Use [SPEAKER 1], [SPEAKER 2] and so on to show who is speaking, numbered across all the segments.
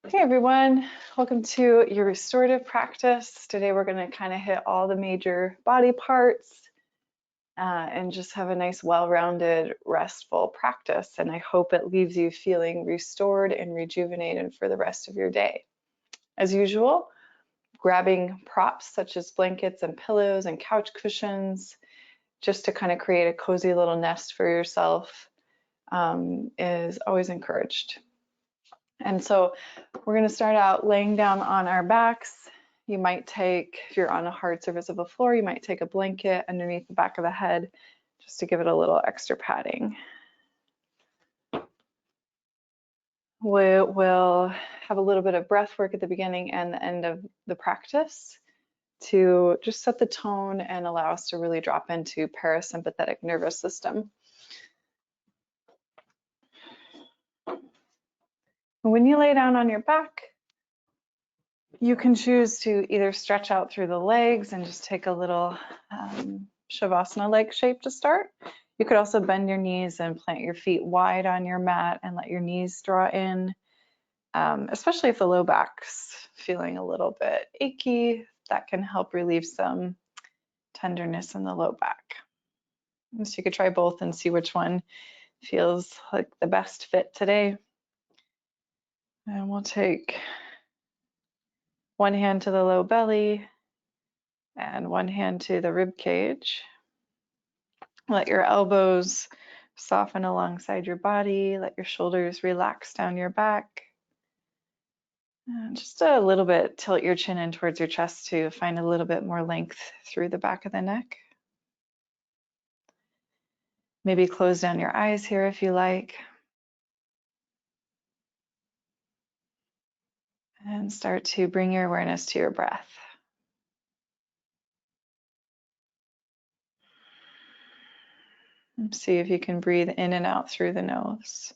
[SPEAKER 1] Hey everyone, welcome to your restorative practice. Today we're going to kind of hit all the major body parts and just have a nice well-rounded restful practice, and I hope it leaves you feeling restored and rejuvenated for the rest of your day. As usual, grabbing props such as blankets and pillows and couch cushions just to kind of create a cozy little nest for yourself is always encouraged. And so we're going to start out laying down on our backs. You might take, if you're on a hard surface of a floor, you might take a blanket underneath the back of the head just to give it a little extra padding. We'll have a little bit of breath work at the beginning and the end of the practice to just set the tone and allow us to really drop into parasympathetic nervous system. When you lay down on your back, you can choose to either stretch out through the legs and just take a little Shavasana leg shape to start. You could also bend your knees and plant your feet wide on your mat and let your knees draw in, especially if the low back's feeling a little bit achy. That can help relieve some tenderness in the low back. And so you could try both and see which one feels like the best fit today. And we'll take one hand to the low belly and one hand to the rib cage. Let your elbows soften alongside your body. Let your shoulders relax down your back. And just a little bit, tilt your chin in towards your chest to find a little bit more length through the back of the neck. Maybe close down your eyes here if you like. And start to bring your awareness to your breath. And see if you can breathe in and out through the nose.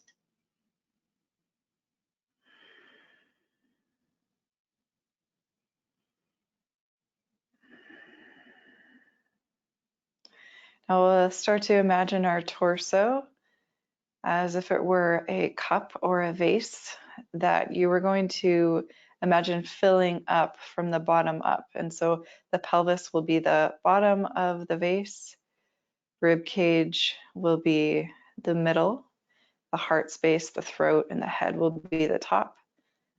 [SPEAKER 1] Now we'll start to imagine our torso as if it were a cup or a vase that you were going to imagine filling up from the bottom up. And so the pelvis will be the bottom of the vase, rib cage will be the middle, the heart space, the throat, and the head will be the top.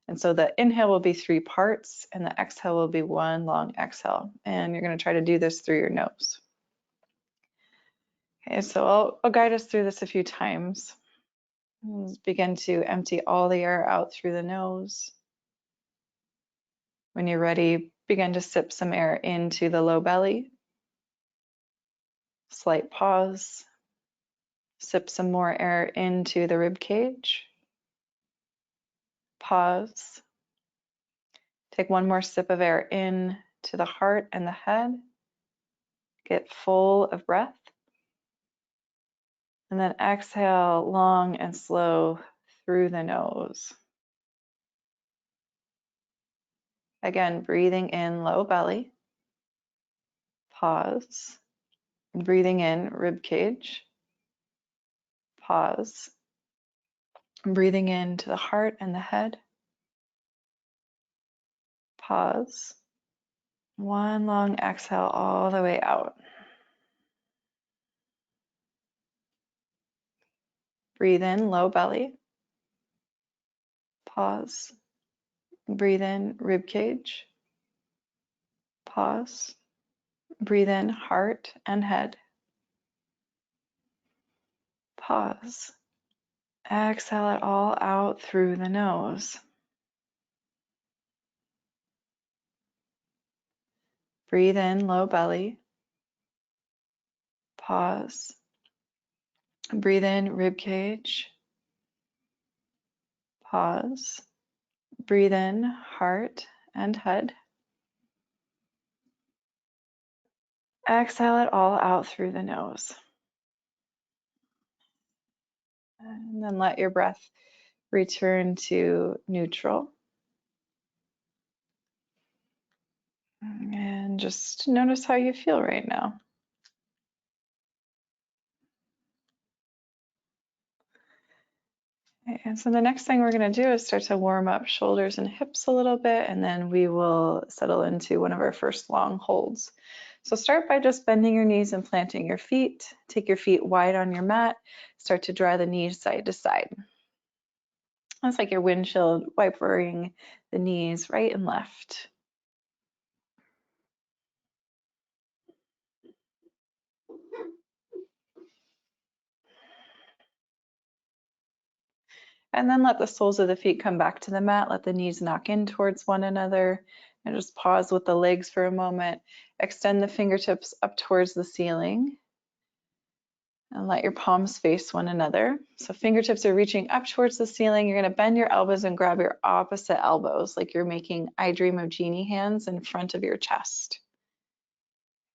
[SPEAKER 1] And so the inhale will be 3 parts and the exhale will be one long exhale. And you're going to try to do this through your nose. Okay, so I'll guide us through this a few times. Let's begin to empty all the air out through the nose. When you're ready, begin to sip some air into the low belly. Slight pause. Sip some more air into the rib cage. Pause. Take one more sip of air in to the heart and the head. Get full of breath. And then exhale long and slow through the nose. Again, breathing in low belly. Pause. Breathing in rib cage. Pause. Breathing into the heart and the head. Pause. One long exhale all the way out. Breathe in low belly. Pause. Breathe in rib cage. Pause. Breathe in heart and head. Pause. Exhale it all out through the nose. Breathe in low belly. Pause. Breathe in rib cage. Pause. Breathe in heart and head. Exhale it all out through the nose. And then let your breath return to neutral. And just notice how you feel right now. Okay, and so the next thing we're going to do is start to warm up shoulders and hips a little bit, and then we will settle into one of our first long holds. So start by just bending your knees and planting your feet. Take your feet wide on your mat. Start to draw the knees side to side. It's like your windshield wipering the knees right and left. And then let the soles of the feet come back to the mat. Let the knees knock in towards one another. And just pause with the legs for a moment. Extend the fingertips up towards the ceiling. And let your palms face one another. So fingertips are reaching up towards the ceiling. You're going to bend your elbows and grab your opposite elbows like you're making I Dream of Jeannie hands in front of your chest.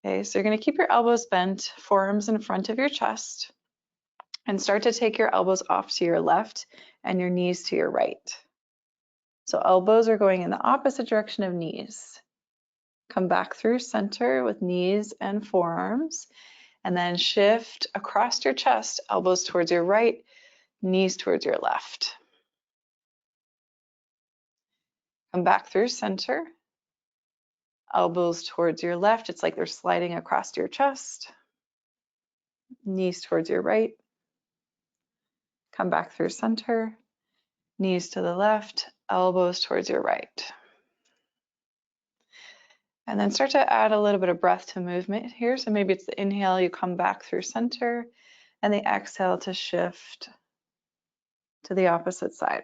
[SPEAKER 1] Okay, so you're going to keep your elbows bent, forearms in front of your chest, and start to take your elbows off to your left and your knees to your right. So elbows are going in the opposite direction of knees. Come back through center with knees and forearms, and then shift across your chest, elbows towards your right, knees towards your left. Come back through center, elbows towards your left. It's like they're sliding across your chest, knees towards your right. Come back through center, knees to the left, elbows towards your right. And then start to add a little bit of breath to movement here. So maybe it's the inhale, you come back through center, and the exhale to shift to the opposite side.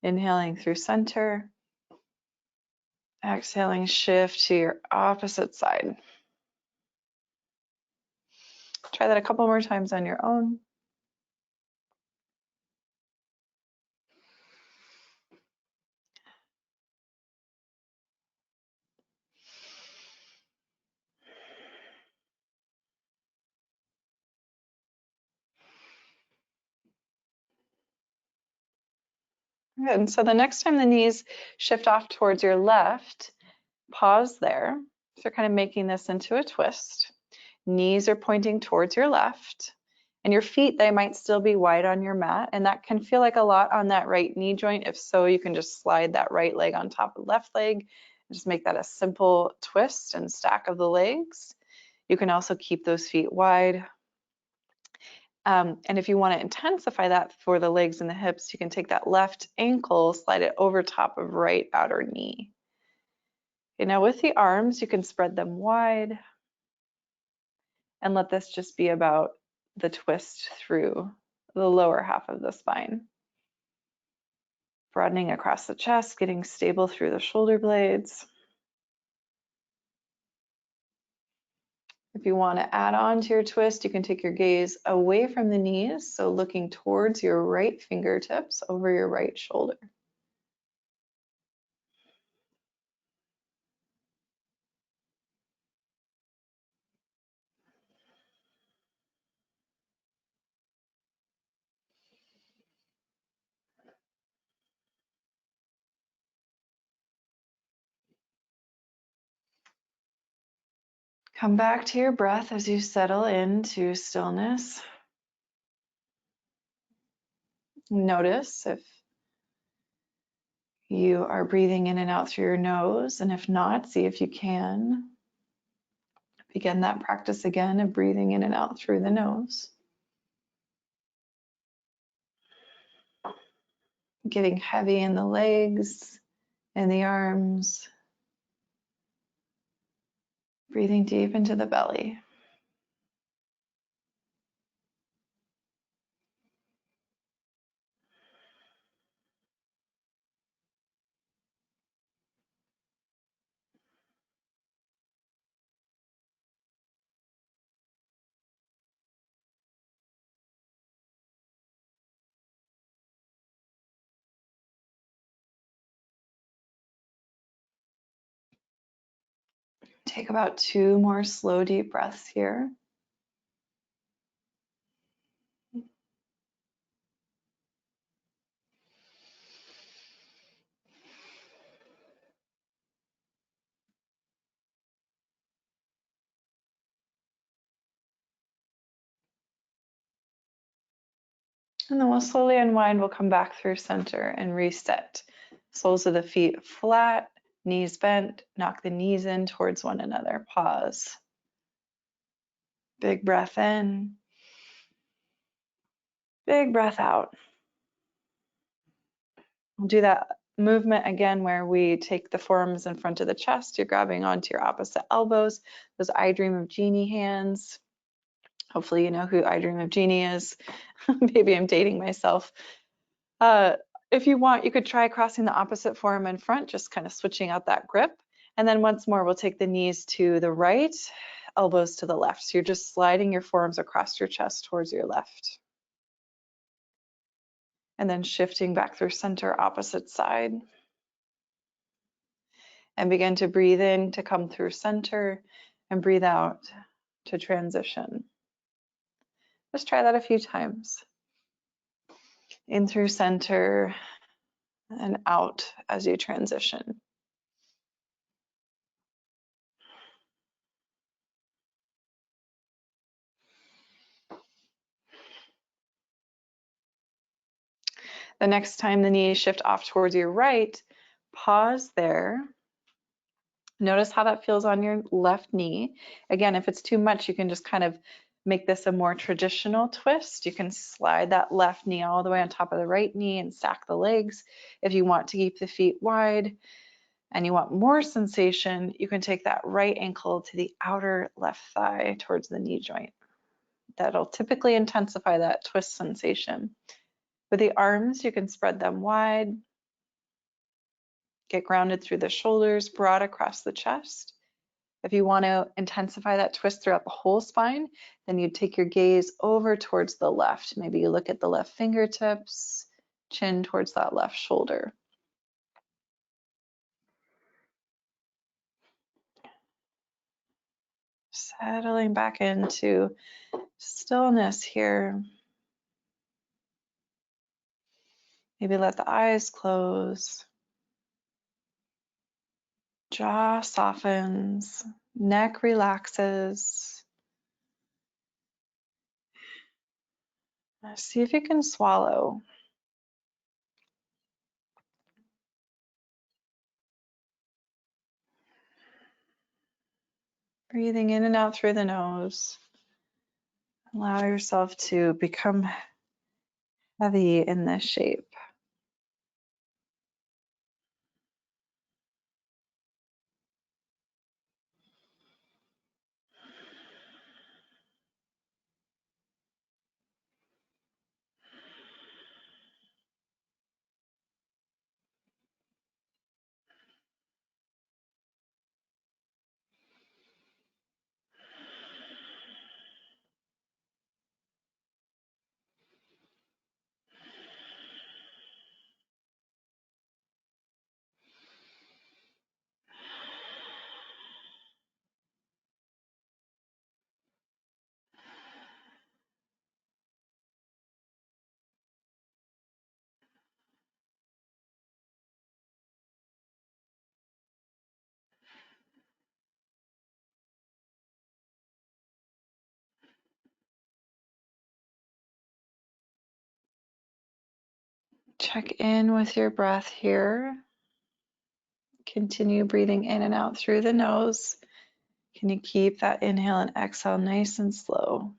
[SPEAKER 1] Inhaling through center, exhaling, shift to your opposite side. Try that a couple more times on your own. Good. And so the next time the knees shift off towards your left, pause there. So you're kind of making this into a twist. Knees are pointing towards your left, and your feet, they might still be wide on your mat, and that can feel like a lot on that right knee joint. If so, you can just slide that right leg on top of the left leg and just make that a simple twist and stack of the legs. You can also keep those feet wide. And if you want to intensify that for the legs and the hips, you can take that left ankle, slide it over top of right outer knee. Okay, now with the arms, you can spread them wide and let this just be about the twist through the lower half of the spine. Broadening across the chest, getting stable through the shoulder blades. If you want to add on to your twist, you can take your gaze away from the knees, so looking towards your right fingertips over your right shoulder. Come back to your breath as you settle into stillness. Notice if you are breathing in and out through your nose, and if not, see if you can begin that practice again of breathing in and out through the nose. Getting heavy in the legs and the arms. Breathing deep into the belly. Take about 2 more slow, deep breaths here. And then we'll slowly unwind. We'll come back through center and reset. Soles of the feet flat, knees bent, knock the knees in towards one another. Pause. Big breath in, big breath out. We'll do that movement again where we take the forearms in front of the chest. You're grabbing onto your opposite elbows, those I Dream of Jeannie hands. Hopefully you know who I Dream of Jeannie is. Maybe I'm dating myself. If you want, you could try crossing the opposite forearm in front, just kind of switching out that grip. And then once more, we'll take the knees to the right, elbows to the left. So you're just sliding your forearms across your chest towards your left. And then shifting back through center, opposite side. And begin to breathe in to come through center and breathe out to transition. Just try that a few times. In through center and out as you transition. The next time the knees shift off towards your right, pause there. Notice how that feels on your left knee. Again, if it's too much, you can just kind of make this a more traditional twist. You can slide that left knee all the way on top of the right knee and stack the legs. If you want to keep the feet wide and you want more sensation, you can take that right ankle to the outer left thigh towards the knee joint. That'll typically intensify that twist sensation. With the arms, you can spread them wide. Get grounded through the shoulders, broad across the chest. If you want to intensify that twist throughout the whole spine, then you take your gaze over towards the left. Maybe you look at the left fingertips, chin towards that left shoulder. Settling back into stillness here. Maybe let the eyes close. Jaw softens, neck relaxes. See if you can swallow. Breathing in and out through the nose. Allow yourself to become heavy in this shape. Check in with your breath here. Continue breathing in and out through the nose. Can you keep that inhale and exhale nice and slow?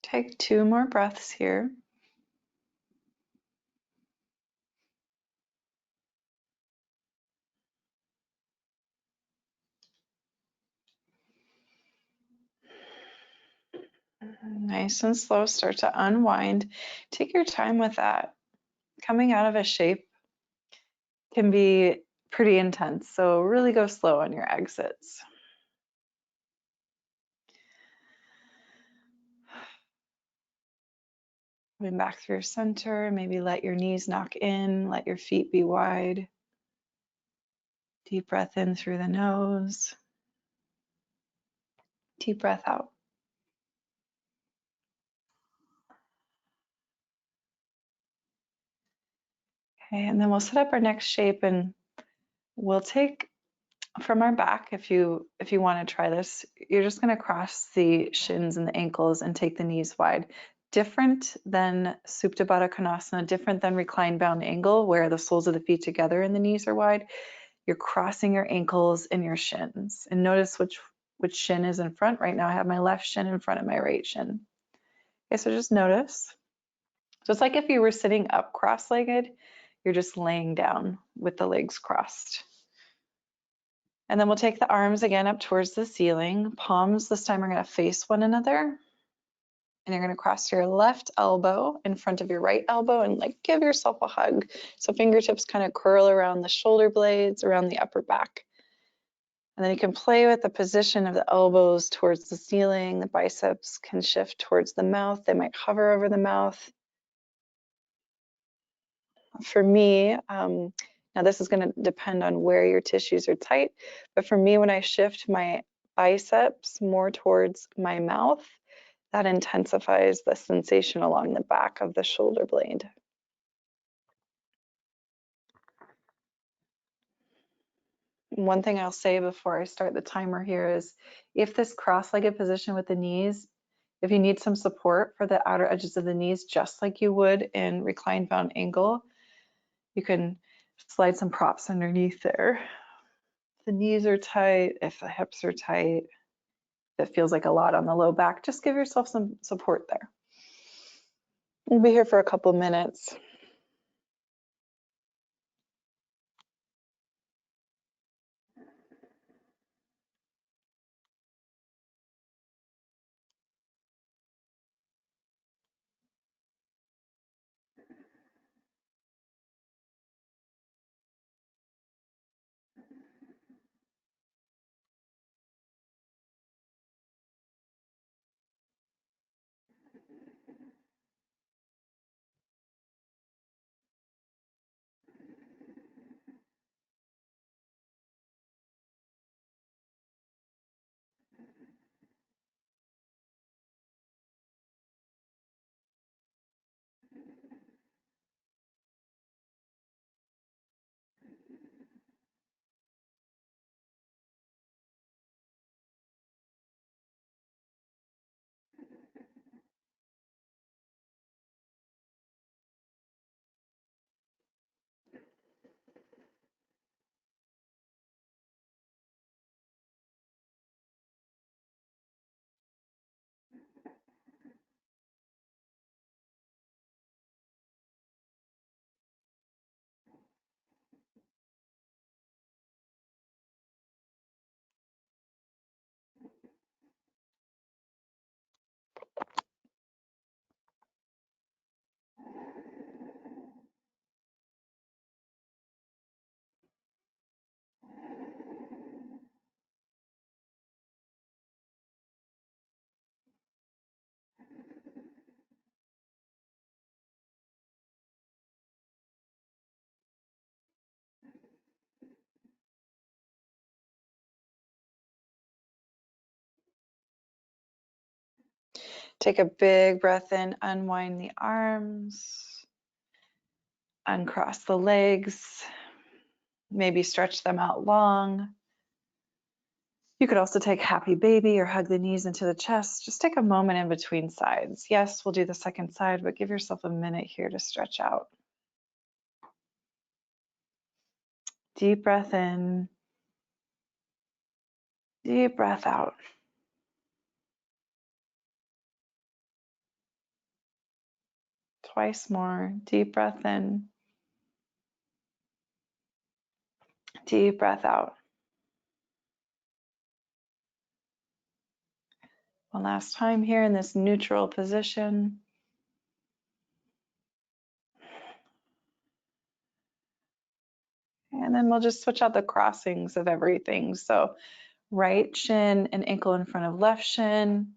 [SPEAKER 1] Take 2 more breaths here. Nice and slow, start to unwind. Take your time with that. Coming out of a shape can be pretty intense, so really go slow on your exits. Moving back through your center, maybe let your knees knock in, let your feet be wide. Deep breath in through the nose. Deep breath out. Okay, and then we'll set up our next shape, and we'll take from our back, if you want to try this, you're just going to cross the shins and the ankles and take the knees wide. Different than Supta Baddha Konasana, different than reclined bound angle where the soles of the feet together and the knees are wide. You're crossing your ankles and your shins. And notice which shin is in front. Right now I have my left shin in front of my right shin. Okay, so just notice. So it's like if you were sitting up cross-legged, you're just laying down with the legs crossed. And then we'll take the arms again up towards the ceiling. Palms this time are going to face one another. And you're going to cross your left elbow in front of your right elbow and like give yourself a hug. So fingertips kind of curl around the shoulder blades, around the upper back. And then you can play with the position of the elbows towards the ceiling. The biceps can shift towards the mouth. They might hover over the mouth. For me, now this is going to depend on where your tissues are tight, but for me, when I shift my biceps more towards my mouth, that intensifies the sensation along the back of the shoulder blade. One thing I'll say before I start the timer here is if this cross-legged position with the knees, if you need some support for the outer edges of the knees, just like you would in reclined bound angle, you can slide some props underneath there. If the knees are tight, if the hips are tight, that feels like a lot on the low back, just give yourself some support there. We'll be here for a couple minutes. Take a big breath in, unwind the arms, uncross the legs, maybe stretch them out long. You could also take happy baby or hug the knees into the chest. Just take a moment in between sides. Yes, we'll do the second side, but give yourself a minute here to stretch out. Deep breath in, deep breath out. Twice more. Deep breath in, deep breath out. One last time here in this neutral position. And then we'll just switch out the crossings of everything. So right shin and ankle in front of left shin,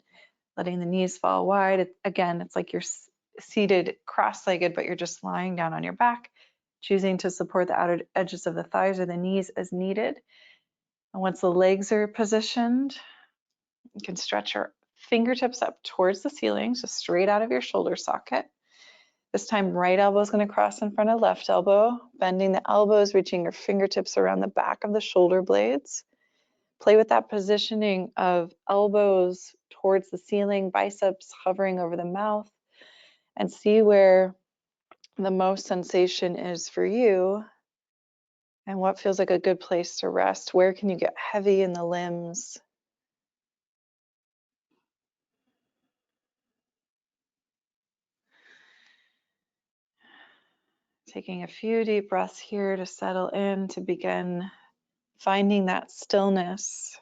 [SPEAKER 1] letting the knees fall wide. Again, it's like you're seated cross-legged, but you're just lying down on your back, choosing to support the outer edges of the thighs or the knees as needed. And once the legs are positioned, you can stretch your fingertips up towards the ceiling, so straight out of your shoulder socket. This time, right elbow is going to cross in front of left elbow, bending the elbows, reaching your fingertips around the back of the shoulder blades. Play with that positioning of elbows towards the ceiling, biceps hovering over the mouth, and see where the most sensation is for you and what feels like a good place to rest. Where can you get heavy in the limbs? Taking a few deep breaths here to settle in, to begin finding that stillness.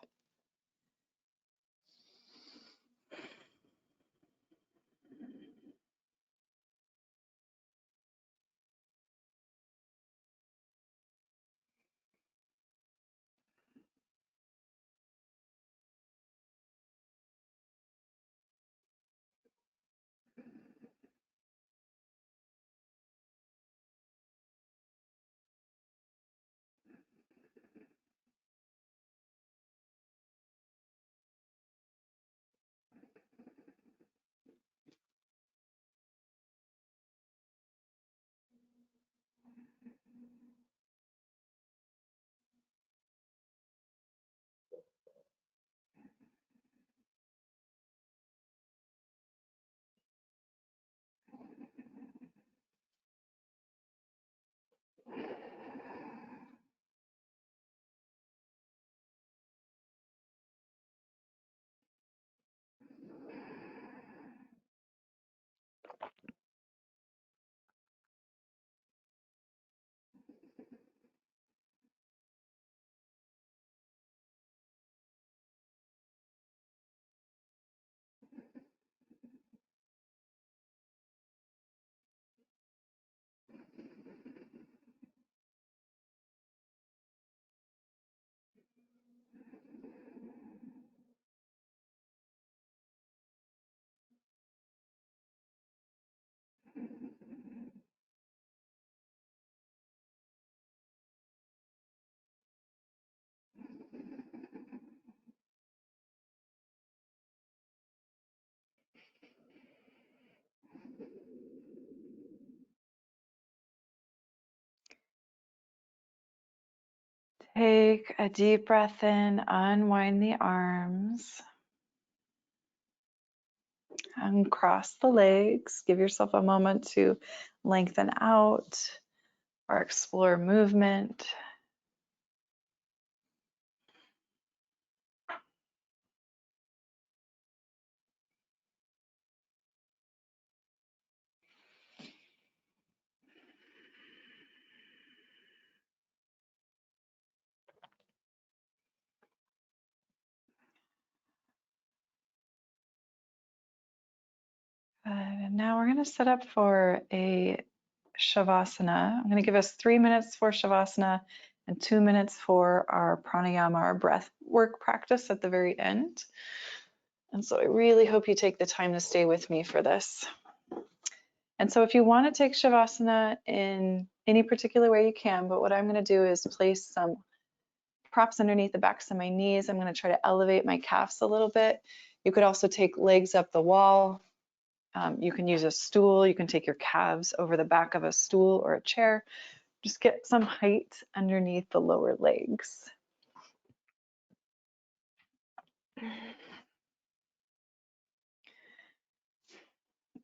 [SPEAKER 1] Take a deep breath in, unwind the arms, uncross the legs. Give yourself a moment to lengthen out or explore movement. And now we're going to set up for a Shavasana. I'm going to give us 3 minutes for Shavasana and 2 minutes for our pranayama, our breath work practice at the very end. And so I really hope you take the time to stay with me for this. And so if you want to take Shavasana in any particular way, you can, but what I'm going to do is place some props underneath the backs of my knees. I'm going to try to elevate my calves a little bit. You could also take legs up the wall. You can use a stool. You can take your calves over the back of a stool or a chair. Just get some height underneath the lower legs.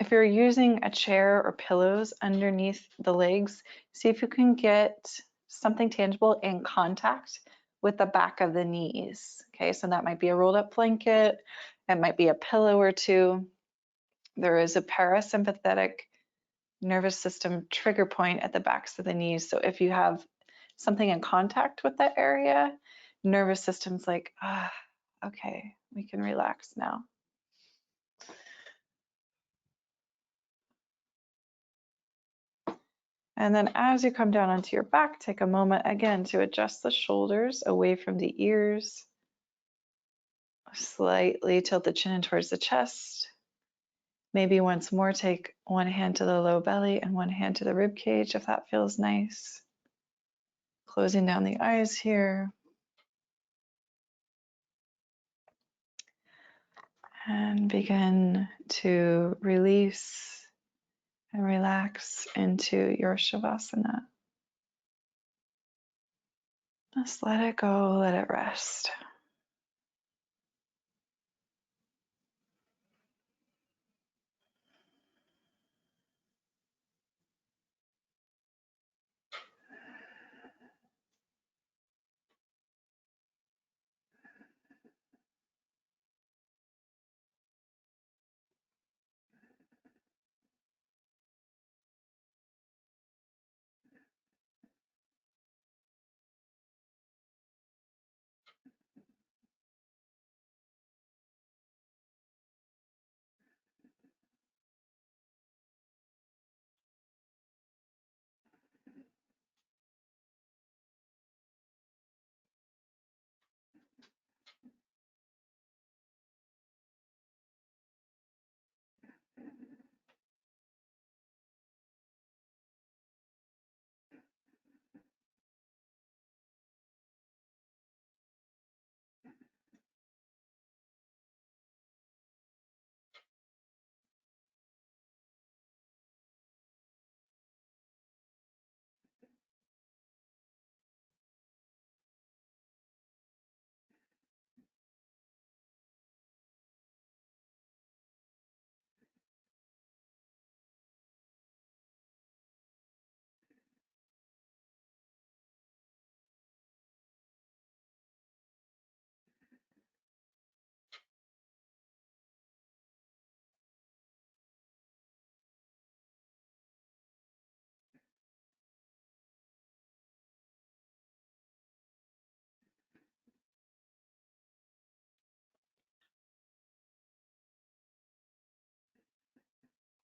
[SPEAKER 1] If you're using a chair or pillows underneath the legs, see if you can get something tangible in contact with the back of the knees. Okay, so that might be a rolled up blanket, it might be a pillow or two. There is a parasympathetic nervous system trigger point at the backs of the knees. So if you have something in contact with that area, nervous system's like, ah, okay, we can relax now. And then as you come down onto your back, take a moment again to adjust the shoulders away from the ears. Slightly tilt the chin in towards the chest. Maybe once more, take one hand to the low belly and one hand to the rib cage if that feels nice. Closing down the eyes here. And begin to release and relax into your Shavasana. Just let it go, let it rest.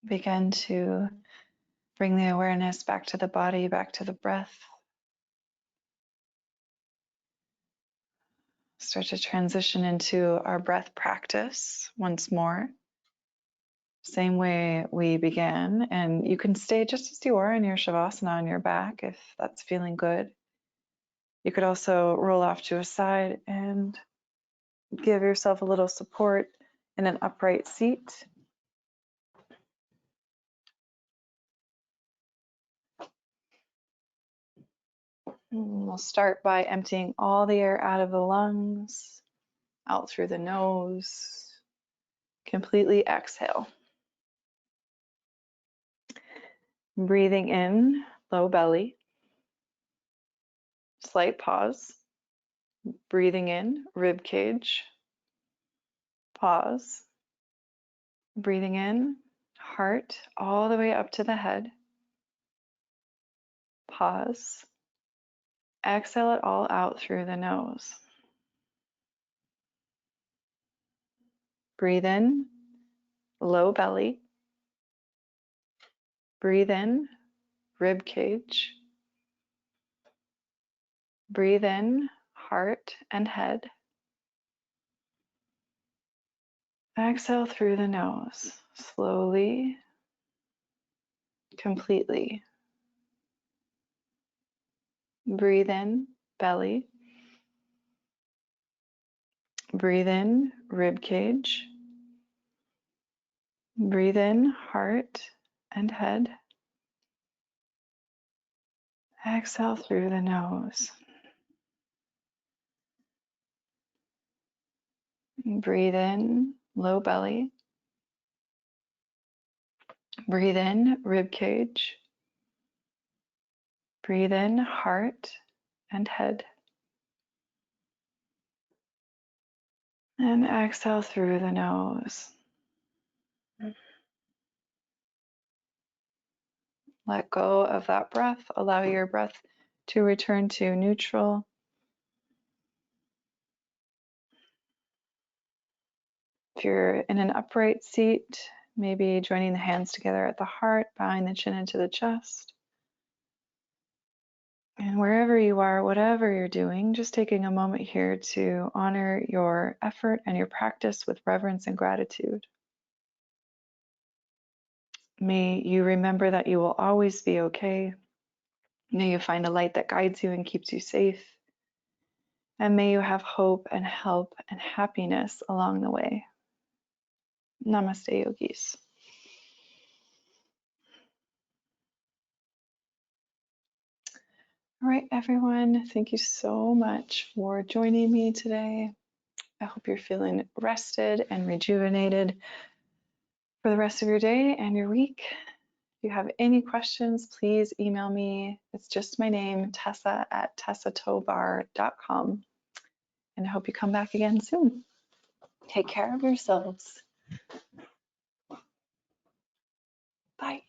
[SPEAKER 1] Begin to bring the awareness back to the body, back to the breath. Start to transition into our breath practice once more. Same way we began, and you can stay just as you are in your Shavasana on your back if that's feeling good. You could also roll off to a side and give yourself a little support in an upright seat. We'll start by emptying all the air out of the lungs, out through the nose. Completely exhale. Breathing in, low belly. Slight pause. Breathing in, rib cage. Pause. Breathing in, heart all the way up to the head. Pause. Exhale it all out through the nose. Breathe in, low belly. Breathe in, rib cage. Breathe in, heart and head. Exhale through the nose, slowly, completely. Breathe in, belly. Breathe in, rib cage. Breathe in, heart and head. Exhale through the nose. Breathe in, low belly. Breathe in, rib cage. Breathe in, heart and head. And exhale through the nose. Let go of that breath. Allow your breath to return to neutral. If you're in an upright seat, maybe joining the hands together at the heart, bowing the chin into the chest. And wherever you are, whatever you're doing, just taking a moment here to honor your effort and your practice with reverence and gratitude. May you remember that you will always be okay. May you find a light that guides you and keeps you safe. And may you have hope and help and happiness along the way. Namaste, yogis. All right, everyone, thank you so much for joining me today. I hope you're feeling rested and rejuvenated for the rest of your day and your week. If you have any questions, please email me. It's just my name, tessa@tessatobar.com. And I hope you come back again soon. Take care of yourselves. Bye.